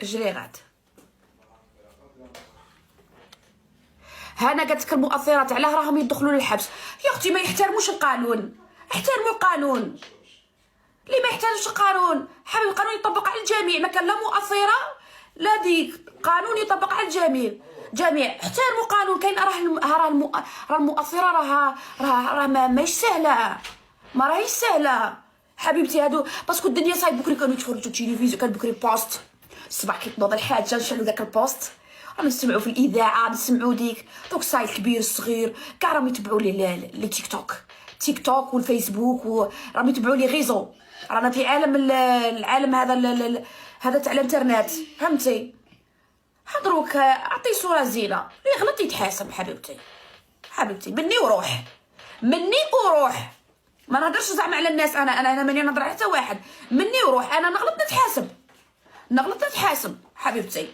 جري غاد. هنا قالت لك المؤثرات علاه راهم يدخلوا للحبس. يا اختي ما يحترموش القانون، احترموا القانون. اللي ما يحتاجش القانون حبيبي، القانون يطبق على الجميع، ما كان لا مؤثره لا ديك، قانون يطبق على الجميع. احترموا القانون. كاين راه المؤثره راه ماهيش سهله، ما راهيش سهله حبيبتي. هادو باسكو الدنيا صايب بكري كانوا يتفرجوا التلفزيون، كان بكري بوست الصباح كي تنوض الحاجه نشعلوا داك البوست، رانا نسمعوا في الاذاعه، نسمعوا ديك دوك السايت الكبير الصغير كاع راهم يتبعوا لي تيك توك والفيسبوك، وراهم يتبعوا لي غيزو. رانا في العالم هذا هذا تاع الانترنت، فهمتي؟ حضروك اعطي صوره زينه، اللي غلط يتحاسب حبيبتي مني وروح، ما نهضرش زعما على الناس. انا ماني نهضر على حتى واحد، مني وروح. انا نغلط نتحاسب حبيبتي.